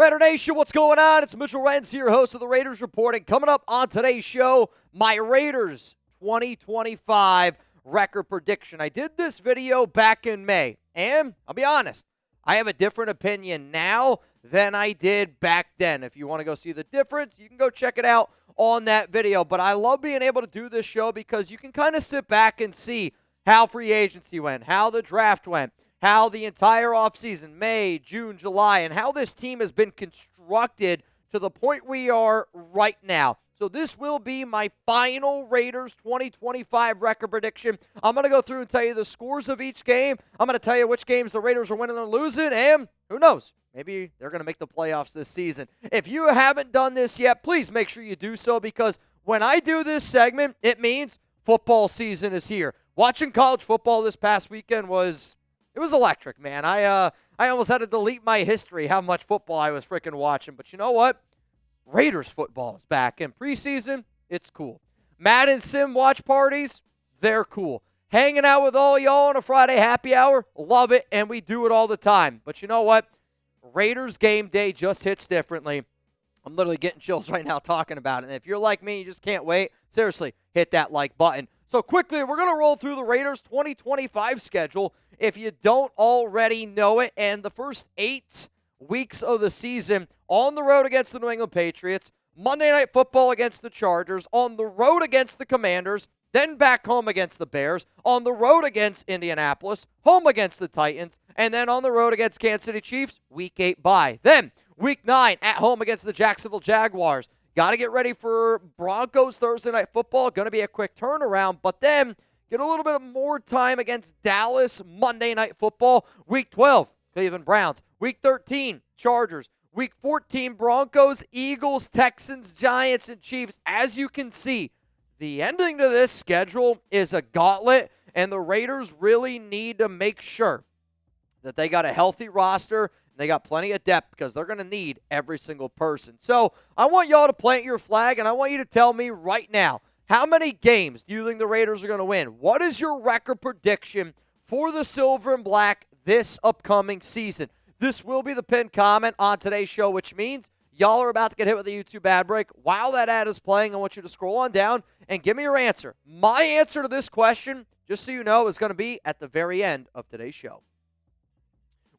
Raider Nation, what's going on? It's Mitchell Renz here, host of the Raiders Reporting. Coming up on today's show, my Raiders 2025 record prediction. I did this video back in May, and I'll be honest, I have a different opinion now than I did back then. If you want to go see the difference, you can go check it out on that video. But I love being able to do this show because you can kind of sit back and see how free agency went, how the draft went, how the entire offseason, May, June, July, and how this team has been constructed to the point we are right now. So this will be my final Raiders 2025 record prediction. I'm going to go through and tell you the scores of each game. I'm going to tell you which games the Raiders are winning or losing, and who knows, maybe they're going to make the playoffs this season. If you haven't done this yet, please make sure you do so, because when I do this segment, it means football season is here. Watching college football this past weekend was electric, man. I almost had to delete my history how much football I was freaking watching. But you know what? Raiders football is back. In preseason, it's cool. Madden Sim watch parties, they're cool. Hanging out with all y'all on a Friday happy hour, love it, and we do it all the time. But you know what? Raiders game day just hits differently. I'm literally getting chills right now talking about it. And if you're like me, you just can't wait, seriously, hit that like button. So quickly, we're going to roll through the Raiders 2025 schedule if you don't already know it. And the first 8 weeks of the season on the road against the New England Patriots, Monday Night Football against the Chargers, on the road against the Commanders, then back home against the Bears, on the road against Indianapolis, home against the Titans, and then on the road against Kansas City Chiefs, Week 8 bye. Then Week 9 at home against the Jacksonville Jaguars. Got to get ready for Broncos Thursday Night Football. Going to be a quick turnaround, but then get a little bit more time against Dallas Monday Night Football. Week 12, Cleveland Browns. Week 13, Chargers. Week 14, Broncos, Eagles, Texans, Giants, and Chiefs. As you can see, the ending to this schedule is a gauntlet, and the Raiders really need to make sure that they got a healthy roster. They got plenty of depth because they're going to need every single person. So I want y'all to plant your flag, and I want you to tell me right now, how many games do you think the Raiders are going to win? What is your record prediction for the Silver and Black this upcoming season? This will be the pinned comment on today's show, which means y'all are about to get hit with a YouTube ad break. While that ad is playing, I want you to scroll on down and give me your answer. My answer to this question, just so you know, is going to be at the very end of today's show.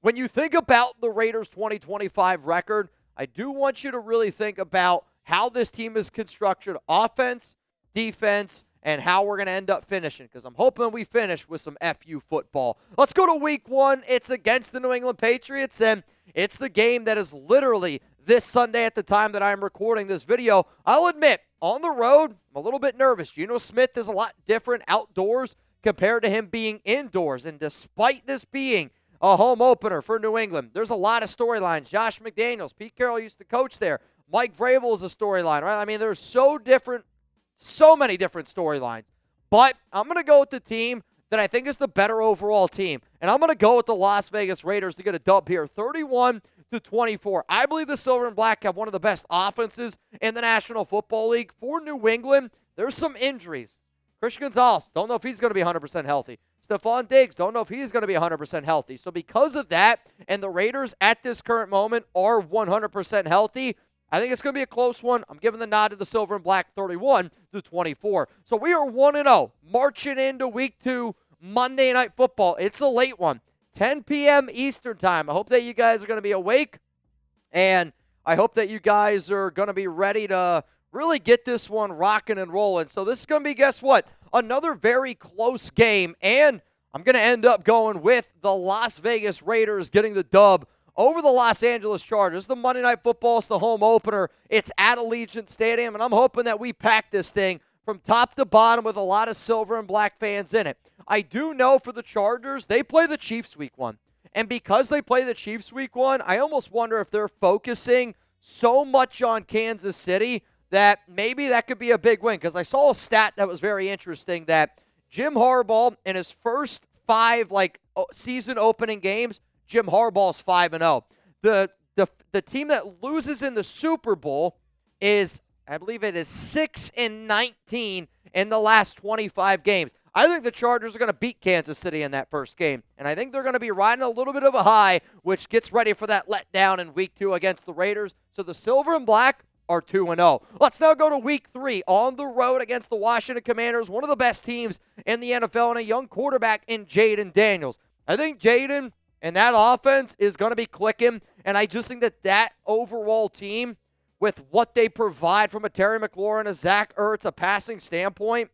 When you think about the Raiders 2025 record, I do want you to really think about how this team is constructed, offense, defense, and how we're going to end up finishing, because I'm hoping we finish with some FU football. Let's go to Week 1. It's against the New England Patriots, and it's the game that is literally this Sunday at the time that I'm recording this video. I'll admit, on the road, I'm a little bit nervous. Geno Smith is a lot different outdoors compared to him being indoors, and despite this being a home opener for New England, there's a lot of storylines. Josh McDaniels, Pete Carroll used to coach there. Mike Vrabel is a storyline, right? I mean, there's so many different storylines. But I'm going to go with the team that I think is the better overall team. And I'm going to go with the Las Vegas Raiders to get a dub here, 31-24. I believe the Silver and Black have one of the best offenses in the National Football League. For New England, there's some injuries. Christian Gonzalez, don't know if he's going to be 100% healthy. Stephon Diggs, don't know if he's going to be 100% healthy. So because of that, and the Raiders at this current moment are 100% healthy, I think it's going to be a close one. I'm giving the nod to the Silver and Black, 31-24. So we are 1-0, marching into Week 2, Monday Night Football. It's a late one, 10 p.m. Eastern Time. I hope that you guys are going to be awake, and I hope that you guys are going to be ready to really get this one rocking and rolling. So this is going to be, guess what? Another very close game, and I'm going to end up going with the Las Vegas Raiders getting the dub over the Los Angeles Chargers. The Monday Night Football is the home opener. It's at Allegiant Stadium, and I'm hoping that we pack this thing from top to bottom with a lot of Silver and Black fans in it. I do know for the Chargers, they play the Chiefs Week 1. And because they play the Chiefs Week 1, I almost wonder if they're focusing so much on Kansas City that maybe that could be a big win, because I saw a stat that was very interesting that Jim Harbaugh, in his first 5 season opening games, Jim Harbaugh's 5-0. The team that loses in the Super Bowl is, I believe it is 6-19 in the last 25 games. I think the Chargers are going to beat Kansas City in that first game, and I think they're going to be riding a little bit of a high, which gets ready for that letdown in Week 2 against the Raiders. So the Silver and Black are 2-0. Let's now go to Week 3 on the road against the Washington Commanders, one of the best teams in the NFL, and a young quarterback in Jaden Daniels. I think Jaden and that offense is going to be clicking, and I just think that overall team, with what they provide from a Terry McLaurin, a Zach Ertz, a passing standpoint,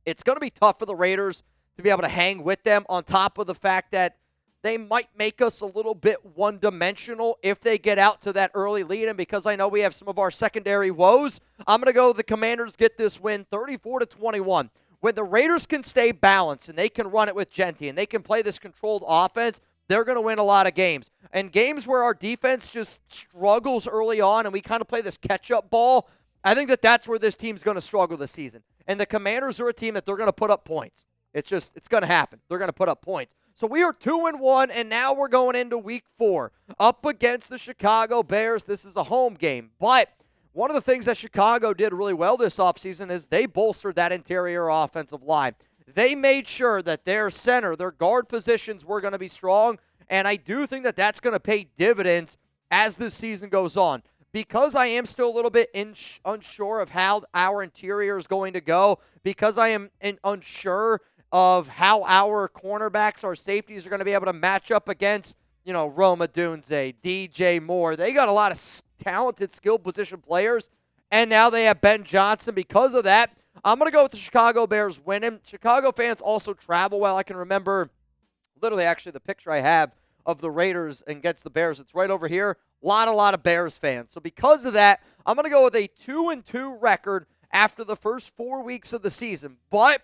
it's going to be tough for the Raiders to be able to hang with them, on top of the fact that they might make us a little bit one-dimensional if they get out to that early lead. And because I know we have some of our secondary woes, I'm going to go the Commanders get this win 34-21. When the Raiders can stay balanced and they can run it with Genty and they can play this controlled offense, they're going to win a lot of games. And games where our defense just struggles early on and we kind of play this catch-up ball, I think that's where this team's going to struggle this season. And the Commanders are a team that they're going to put up points. It's going to happen. They're going to put up points. So we are 2-1, and now we're going into Week 4 up against the Chicago Bears. This is a home game. But one of the things that Chicago did really well this offseason is they bolstered that interior offensive line. They made sure that their center, their guard positions were going to be strong, and I do think that that's going to pay dividends as this season goes on. Because I am still a little bit unsure of how our interior is going to go, because I am unsure of how our cornerbacks, our safeties are going to be able to match up against, Roma Dunze, DJ Moore. They got a lot of talented, skilled position players, and now they have Ben Johnson. Because of that, I'm going to go with the Chicago Bears winning. Chicago fans also travel well. I can remember literally actually the picture I have of the Raiders against the Bears. It's right over here. A lot of Bears fans. So because of that, I'm going to go with a 2-2 record after the first 4 weeks of the season. But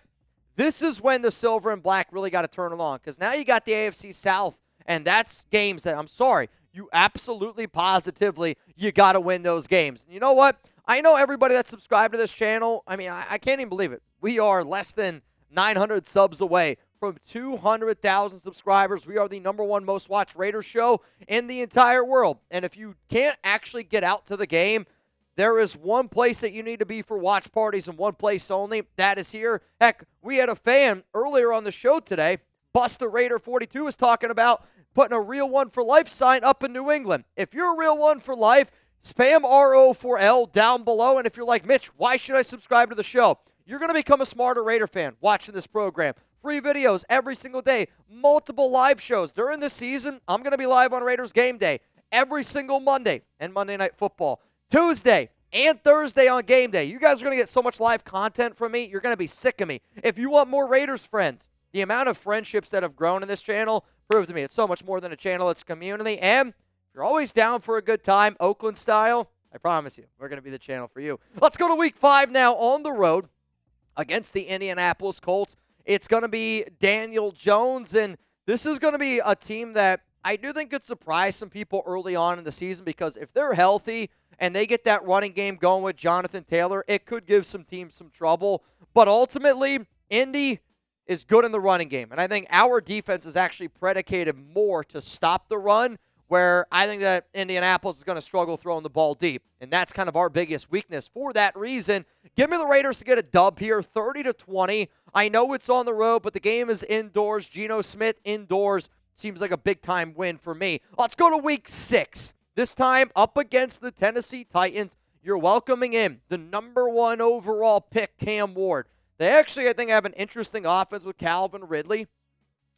this is when the Silver and Black really got to turn it on, because now you got the AFC South, and that's games that, I'm sorry, you absolutely positively, you got to win those games. And you know what? I know everybody that's subscribed to this channel, I can't even believe it. We are less than 900 subs away from 200,000 subscribers. We are the #1 most watched Raiders show in the entire world. And if you can't actually get out to the game, there is one place that you need to be for watch parties, and one place only. That is here. Heck, we had a fan earlier on the show today, Buster Raider 42, was talking about putting a Real One for Life sign up in New England. If you're a Real One for Life, spam RO4L down below. And if you're like, Mitch, why should I subscribe to the show? You're going to become a smarter Raider fan watching this program. Free videos every single day, multiple live shows. During this season, I'm going to be live on Raiders Game Day every single Monday and Monday Night Football. Tuesday and Thursday on Game Day. You guys are going to get so much live content from me, you're going to be sick of me. If you want more Raiders friends, the amount of friendships that have grown in this channel prove to me it's so much more than a channel, it's a community. And if you're always down for a good time, Oakland style, I promise you, we're going to be the channel for you. Let's go to Week 5 now on the road against the Indianapolis Colts. It's going to be Daniel Jones, and this is going to be a team that I do think could surprise some people early on in the season, because if they're healthy and they get that running game going with Jonathan Taylor, it could give some teams some trouble. But ultimately, Indy is good in the running game, and I think our defense is actually predicated more to stop the run, where I think that Indianapolis is going to struggle throwing the ball deep, and that's kind of our biggest weakness. For that reason, give me the Raiders to get a dub here, 30-20. I know it's on the road, but the game is indoors. Geno Smith indoors seems like a big-time win for me. Let's go to Week 6. This time up against the Tennessee Titans. You're welcoming in the #1 overall pick, Cam Ward. They actually, I think, have an interesting offense with Calvin Ridley.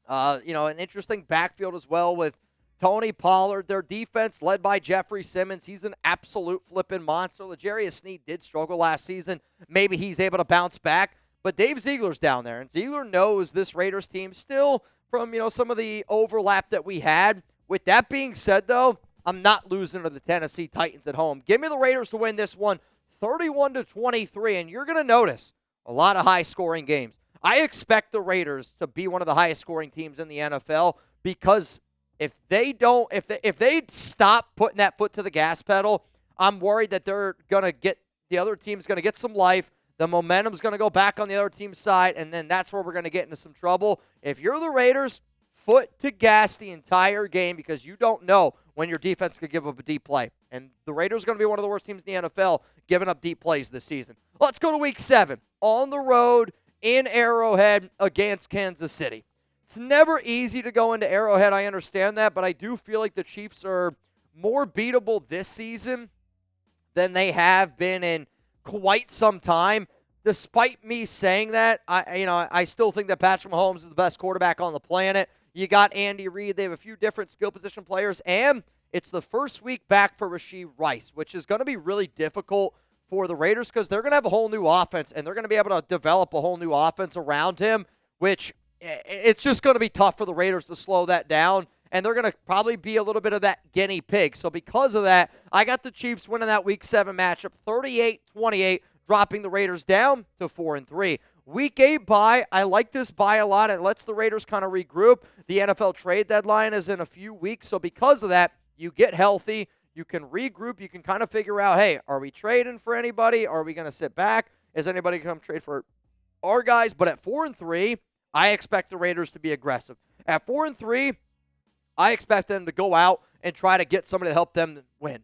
An interesting backfield as well with Tony Pollard. Their defense led by Jeffrey Simmons. He's an absolute flipping monster. L'Jarius Sneed did struggle last season. Maybe he's able to bounce back. But Dave Ziegler's down there, and Ziegler knows this Raiders team still from, some of the overlap that we had. With that being said, though, I'm not losing to the Tennessee Titans at home. Give me the Raiders to win this one 31-23, and you're going to notice a lot of high-scoring games. I expect the Raiders to be one of the highest-scoring teams in the NFL, because if they stop putting that foot to the gas pedal, I'm worried that the other team's going to get some life. The momentum's going to go back on the other team's side, and then that's where we're going to get into some trouble. If you're the Raiders, foot to gas the entire game, because you don't know when your defense could give up a deep play. And the Raiders are going to be one of the worst teams in the NFL giving up deep plays this season. Let's go to Week 7. On the road in Arrowhead against Kansas City. It's never easy to go into Arrowhead, I understand that, but I do feel like the Chiefs are more beatable this season than they have been in quite some time. Despite me saying that, I still think that Patrick Mahomes is the best quarterback on the planet. You got Andy Reid. They have a few different skill position players, and it's the first week back for Rashee Rice, which is going to be really difficult for the Raiders because they're going to have a whole new offense, and they're going to be able to develop a whole new offense around him, which it's just going to be tough for the Raiders to slow that down, and they're going to probably be a little bit of that guinea pig. So because of that, I got the Chiefs winning that Week 7 matchup 38-28, dropping the Raiders down to 4-3. Week 8 bye, I like this bye a lot. It lets the Raiders kind of regroup. The NFL trade deadline is in a few weeks, so because of that, you get healthy. You can regroup. You can kind of figure out, hey, are we trading for anybody? Are we going to sit back? Is anybody going to come trade for our guys? But at 4-3, I expect the Raiders to be aggressive. At 4-3, I expect them to go out and try to get somebody to help them win.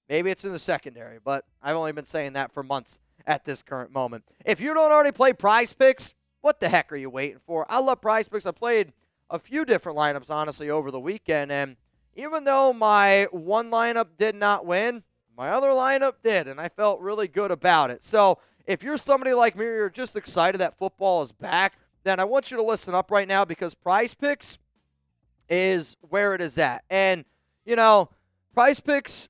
Maybe it's in the secondary, but I've only been saying that for months at this current moment. If you don't already play PrizePicks, what the heck are you waiting for? I love PrizePicks. I played a few different lineups, honestly, over the weekend, and even though my one lineup did not win, my other lineup did, and I felt really good about it. So if you're somebody like me, you're just excited that football is back, then I want you to listen up right now because PrizePicks is where it is at. And, PrizePicks,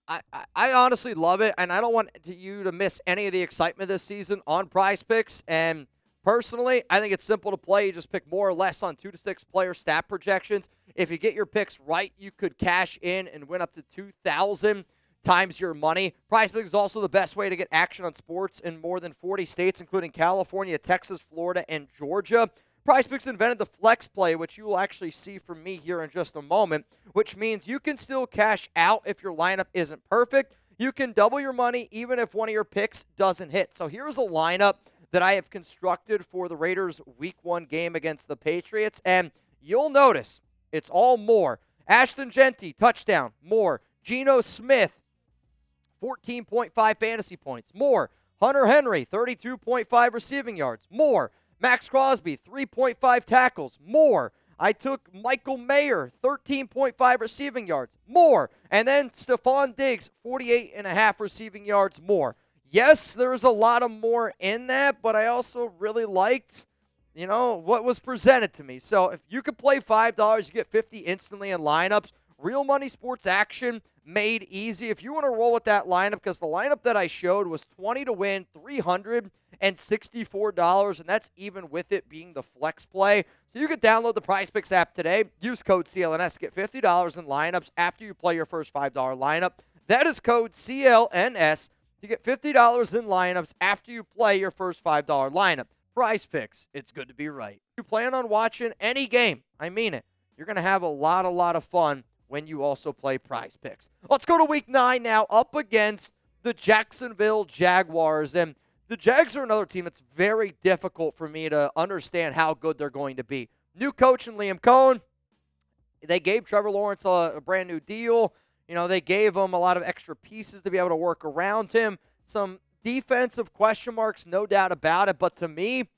I honestly love it, and I don't want you to miss any of the excitement this season on PrizePicks. And personally, I think it's simple to play. You just pick more or less on 2 to 6 player stat projections. If you get your picks right, you could cash in and win up to 2,000 times your money. PrizePicks is also the best way to get action on sports in more than 40 states, including California, Texas, Florida, and Georgia. PrizePicks invented the flex play, which you will actually see from me here in just a moment, which means you can still cash out if your lineup isn't perfect. You can double your money even if one of your picks doesn't hit. So here's a lineup that I have constructed for the Raiders' Week 1 game against the Patriots, and you'll notice it's all more. Ashton Genty, touchdown, more. Geno Smith, 14.5 fantasy points, more. Hunter Henry, 32.5 receiving yards, more. Maxx Crosby, 3.5 tackles, more. I took Michael Mayer, 13.5 receiving yards, more. And then Stephon Diggs, 48.5 receiving yards, more. Yes, there's a lot of more in that, but I also really liked what was presented to me. So if you could play $5, you get 50 instantly in lineups. Real money sports action made easy. If you want to roll with that lineup, because the lineup that I showed was 20 to win, $364, and that's even with it being the flex play. So you could download the PrizePicks app today. Use code CLNS. Get $50 in lineups after you play your first $5 lineup. That is code CLNS to get $50 in lineups after you play your first $5 lineup. PrizePicks, it's good to be right. If you plan on watching any game, I mean it, you're going to have a lot of fun when you also play PrizePicks. Let's go to Week 9 now, up against the Jacksonville Jaguars. And the Jags are another team that's very difficult for me to understand how good they're going to be. New coach in Liam Cohen. They gave Trevor Lawrence a brand new deal. They gave him a lot of extra pieces to be able to work around him. Some defensive question marks, no doubt about it. But to me,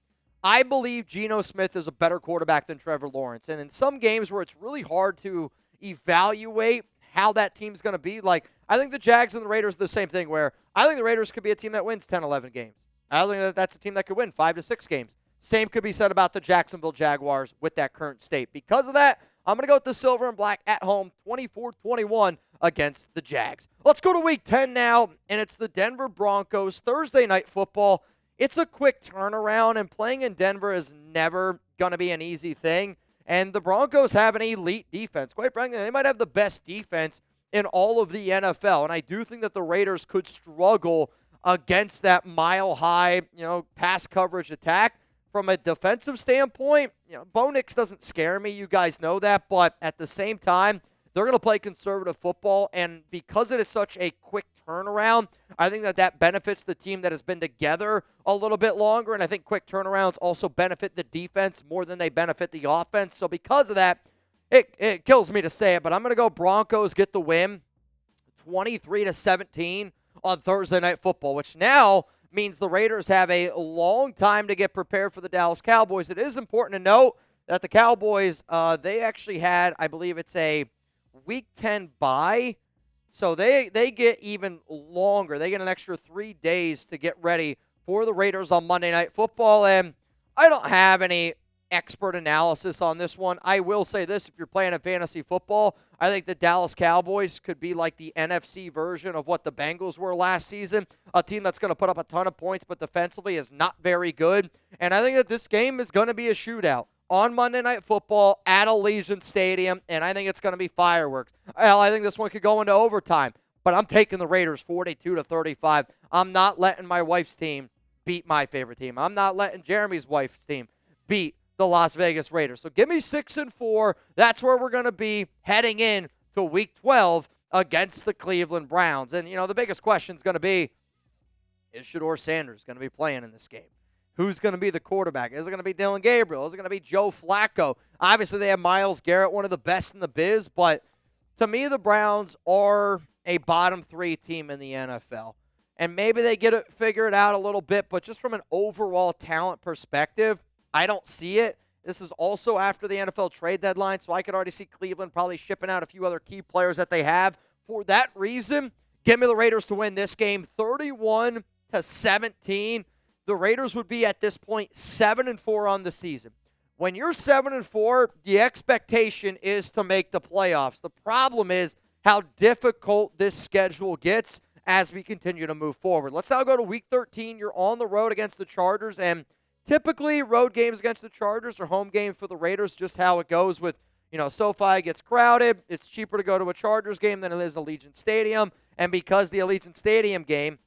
I believe Geno Smith is a better quarterback than Trevor Lawrence. And in some games where it's really hard to evaluate how that team's going to be, like I think the Jags and the Raiders are the same thing, where I think the Raiders could be a team that wins 10, 11 games. I think that that's a team that could win 5 to 6 games. Same could be said about the Jacksonville Jaguars with that current state. Because of that, I'm going to go with the silver and black at home, 24-21 against the Jags. Let's go to Week 10 now, and it's the Denver Broncos, Thursday Night Football. It's a quick turnaround, and playing in Denver is never going to be an easy thing. And the Broncos have an elite defense. Quite frankly, they might have the best defense in all of the NFL. And I do think that the Raiders could struggle against that mile-high, pass coverage attack. From a defensive standpoint, Bo Nix doesn't scare me. You guys know that. But at the same time, they're going to play conservative football. And because it is such a quick turnaround, I think that benefits the team that has been together a little bit longer. And I think quick turnarounds also benefit the defense more than they benefit the offense. So because of that, it kills me to say it, but I'm going to go Broncos get the win 23-17 on Thursday Night Football, which now means the Raiders have a long time to get prepared for the Dallas Cowboys. It is important to note that the Cowboys, they actually had, I believe it's a Week 10 bye, so they get even longer. They get an extra 3 days to get ready for the Raiders on Monday Night Football, and I don't have any expert analysis on this one. I will say this, if you're playing a fantasy football, I think the Dallas Cowboys could be like the NFC version of what the Bengals were last season, a team that's going to put up a ton of points but defensively is not very good, and I think that this game is going to be a shootout on Monday Night Football at Allegiant Stadium, and I think it's going to be fireworks. Hell, I think this one could go into overtime, but I'm taking the Raiders 42-35. I'm not letting my wife's team beat my favorite team. I'm not letting Jeremy's wife's team beat the Las Vegas Raiders. So give me 6-4. That's where we're going to be heading in to Week 12 against the Cleveland Browns. And, the biggest question is going to be, is Shedeur Sanders going to be playing in this game? Who's going to be the quarterback? Is it going to be Dylan Gabriel? Is it going to be Joe Flacco? Obviously, they have Myles Garrett, one of the best in the biz, but to me, the Browns are a bottom 3 team in the NFL. And maybe they get it figured out a little bit, but just from an overall talent perspective, I don't see it. This is also after the NFL trade deadline, so I could already see Cleveland probably shipping out a few other key players that they have. For that reason, give me the Raiders to win this game 31-17. The Raiders would be at this point 7-4 on the season. When you're 7-4, the expectation is to make the playoffs. The problem is how difficult this schedule gets as we continue to move forward. Let's now go to Week 13. You're on the road against the Chargers, and typically road games against the Chargers are home games for the Raiders, just how it goes with, SoFi gets crowded. It's cheaper to go to a Chargers game than it is Allegiant Stadium, and because the Allegiant Stadium game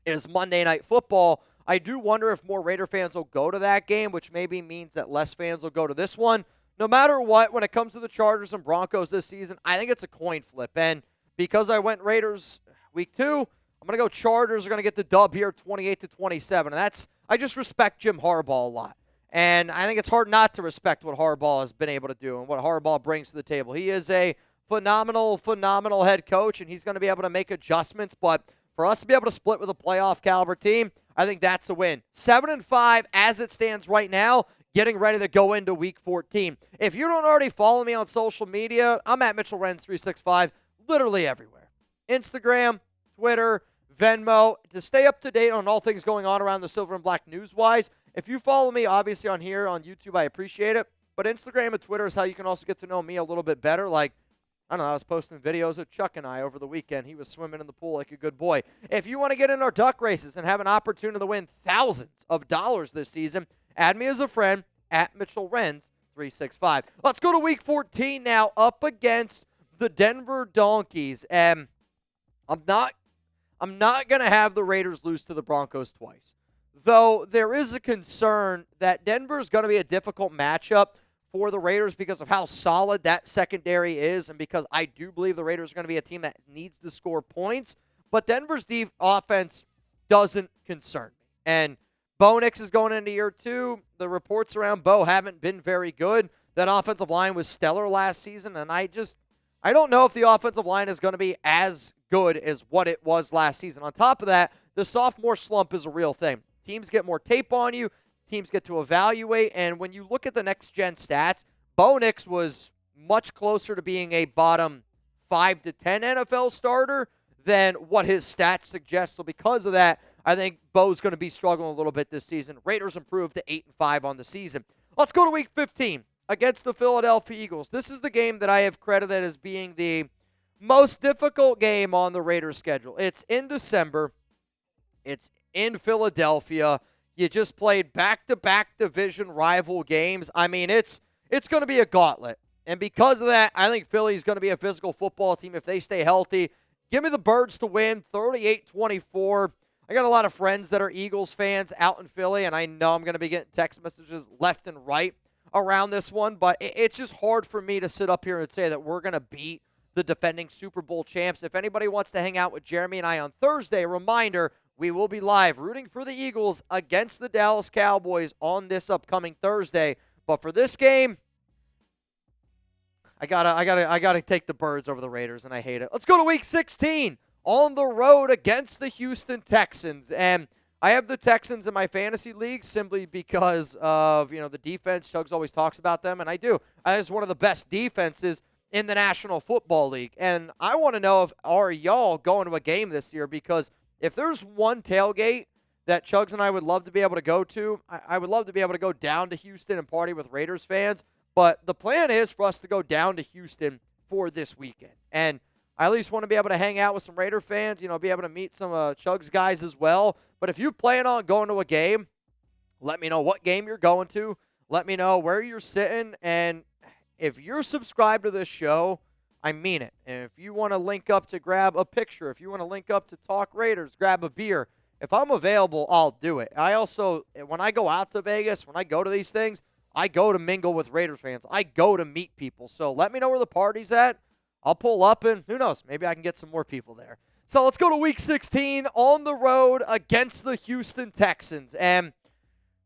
is Monday Night Football, I do wonder if more Raider fans will go to that game, which maybe means that less fans will go to this one. No matter what, when it comes to the Chargers and Broncos this season, I think it's a coin flip. And because I went Raiders Week 2, I'm going to go Chargers are going to get the dub here 28-27. And I just respect Jim Harbaugh a lot. And I think it's hard not to respect what Harbaugh has been able to do and what Harbaugh brings to the table. He is a phenomenal, phenomenal head coach, and he's going to be able to make adjustments. But for us to be able to split with a playoff caliber team, I think that's a win. 7-5 as it stands right now, getting ready to go into Week 14. If you don't already follow me on social media, I'm at MitchellRens365, literally everywhere. Instagram, Twitter, Venmo, to stay up to date on all things going on around the Silver and Black news-wise. If you follow me, obviously, on here on YouTube, I appreciate it. But Instagram and Twitter is how you can also get to know me a little bit better. Like, I don't know, I was posting videos of Chuck and I over the weekend. He was swimming in the pool like a good boy. If you want to get in our duck races and have an opportunity to win thousands of dollars this season, add me as a friend at MitchellRens365. Let's go to Week 14 now, up against the Denver Donkeys. And I'm not going to have the Raiders lose to the Broncos twice. Though there is a concern that Denver is going to be a difficult matchup for the Raiders because of how solid that secondary is and because I do believe the Raiders are going to be a team that needs to score points. But Denver's offense doesn't concern me. And Bo Nix is going into year 2. The reports around Bo haven't been very good. That offensive line was stellar last season, and I don't know if the offensive line is going to be as good as what it was last season. On top of that, the sophomore slump is a real thing. Teams get more tape on you. Teams get to evaluate, and when you look at the next-gen stats, Bo Nix was much closer to being a bottom 5 to 10 NFL starter than what his stats suggest. So because of that, I think Bo's going to be struggling a little bit this season. Raiders improved to 8-5 on the season. Let's go to Week 15 against the Philadelphia Eagles. This is the game that I have credited as being the most difficult game on the Raiders schedule. It's in December. It's in Philadelphia. You just played back-to-back division rival games. I mean, it's going to be a gauntlet. And because of that, I think Philly's going to be a physical football team if they stay healthy. Give me the Birds to win 38-24. I got a lot of friends that are Eagles fans out in Philly, and I know I'm going to be getting text messages left and right around this one, but it's just hard for me to sit up here and say that we're going to beat the defending Super Bowl champs. If anybody wants to hang out with Jeremy and I on Thursday, a reminder, we will be live rooting for the Eagles against the Dallas Cowboys on this upcoming Thursday. But for this game, I gotta take the Birds over the Raiders, and I hate it. Let's go to Week 16 on the road against the Houston Texans. And I have the Texans in my fantasy league simply because of, the defense. Chugs always talks about them, and I do. I think it's one of the best defenses in the National Football League. And I want to know if are y'all going to a game this year, because if there's one tailgate that Chugs and I would love to be able to go to, I would love to be able to go down to Houston and party with Raiders fans. But the plan is for us to go down to Houston for this weekend. And I at least want to be able to hang out with some Raider fans, be able to meet some Chugs guys as well. But if you plan on going to a game, let me know what game you're going to. Let me know where you're sitting. And if you're subscribed to this show, I mean it. And if you want to link up to grab a picture, if you want to link up to talk Raiders, grab a beer, if I'm available, I'll do it. I also, when I go out to Vegas, when I go to these things, I go to mingle with Raiders fans. I go to meet people. So let me know where the party's at. I'll pull up, and who knows, maybe I can get some more people there. So let's go to Week 16 on the road against the Houston Texans. And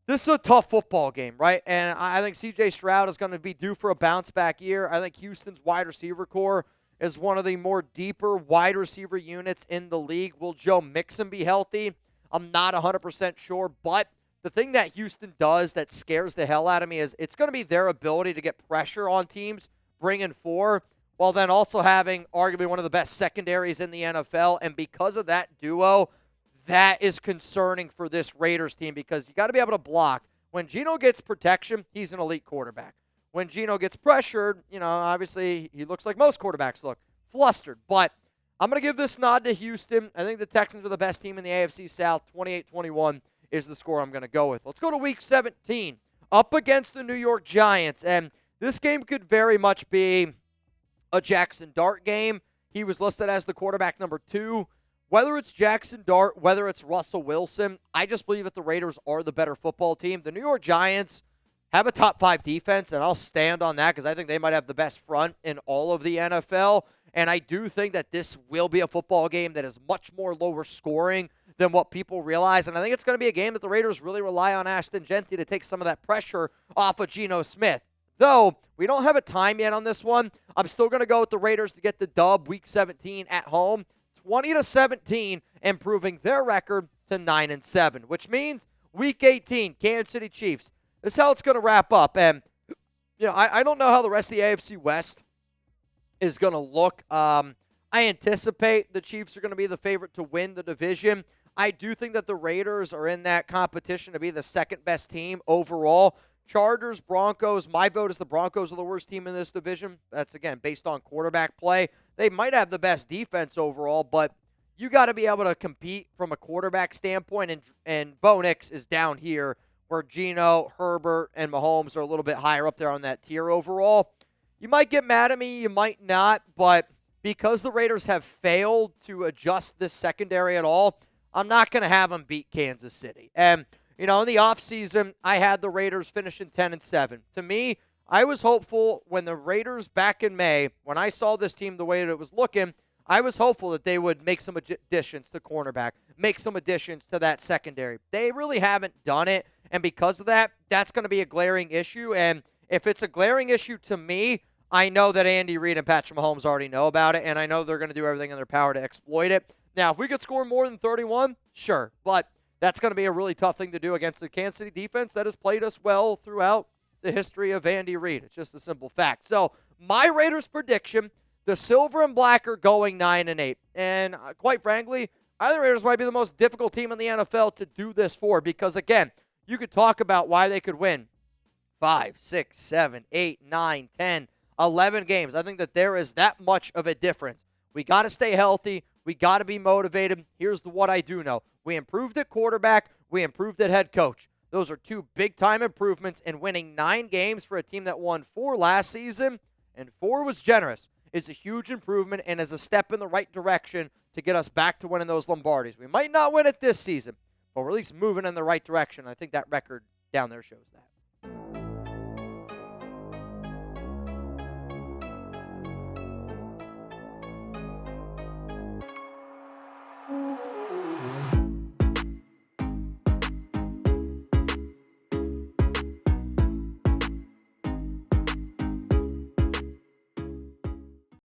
this is a tough football game, right? And I think C.J. Stroud is going to be due for a bounce-back year. I think Houston's wide receiver core is one of the more deeper wide receiver units in the league. Will Joe Mixon be healthy? I'm not 100% sure, but the thing that Houston does that scares the hell out of me is it's going to be their ability to get pressure on teams, bringing four, while then also having arguably one of the best secondaries in the NFL. And because of that duo, that is concerning for this Raiders team, because you got to be able to block. When Geno gets protection, he's an elite quarterback. When Geno gets pressured, obviously he looks like most quarterbacks look, flustered. But I'm going to give this nod to Houston. I think the Texans are the best team in the AFC South. 28-21 is the score I'm going to go with. Let's go to Week 17, up against the New York Giants. And this game could very much be a Jackson Dart game. He was listed as the quarterback number 2. Whether it's Jackson Dart, whether it's Russell Wilson, I just believe that the Raiders are the better football team. The New York Giants have a top 5 defense, and I'll stand on that because I think they might have the best front in all of the NFL. And I do think that this will be a football game that is much more lower scoring than what people realize. And I think it's going to be a game that the Raiders really rely on Ashton Genty to take some of that pressure off of Geno Smith. Though we don't have a time yet on this one, I'm still going to go with the Raiders to get the dub Week 17 at home, 20-17, improving their record to 9-7, which means Week 18, Kansas City Chiefs. This is how it's going to wrap up. And, I don't know how the rest of the AFC West is going to look. I anticipate the Chiefs are going to be the favorite to win the division. I do think that the Raiders are in that competition to be the second best team overall. Chargers, Broncos, my vote is the Broncos are the worst team in this division. That's, again, based on quarterback play. They might have the best defense overall, but you got to be able to compete from a quarterback standpoint, and Bo Nix is down here where Geno, Herbert, and Mahomes are a little bit higher up there on that tier overall. You might get mad at me, you might not, but because the Raiders have failed to adjust this secondary at all, I'm not going to have them beat Kansas City. And in the offseason, I had the Raiders finishing 10-7. To me, I was hopeful when the Raiders back in May, when I saw this team the way that it was looking, I was hopeful that they would make some additions to cornerback, make some additions to that secondary. They really haven't done it, and because of that, that's going to be a glaring issue. And if it's a glaring issue to me, I know that Andy Reid and Patrick Mahomes already know about it, and I know they're going to do everything in their power to exploit it. Now, if we could score more than 31, sure, but that's going to be a really tough thing to do against the Kansas City defense that has played us well throughout the history of Andy Reid. It's just a simple fact. So, my Raiders prediction, the Silver and Black are going 9-8. And quite frankly, I think the Raiders might be the most difficult team in the NFL to do this for because, again, you could talk about why they could win 5, 6, 7, 8, 9, 10, 11 games. I think that there is that much of a difference. We got to stay healthy. We got to be motivated. Here's what I do know. We improved at quarterback. We improved at head coach. Those are 2 big-time improvements, and winning 9 games for a team that won 4 last season, and 4 was generous, is a huge improvement and is a step in the right direction to get us back to winning those Lombardis. We might not win it this season, but we're at least moving in the right direction. I think that record down there shows that.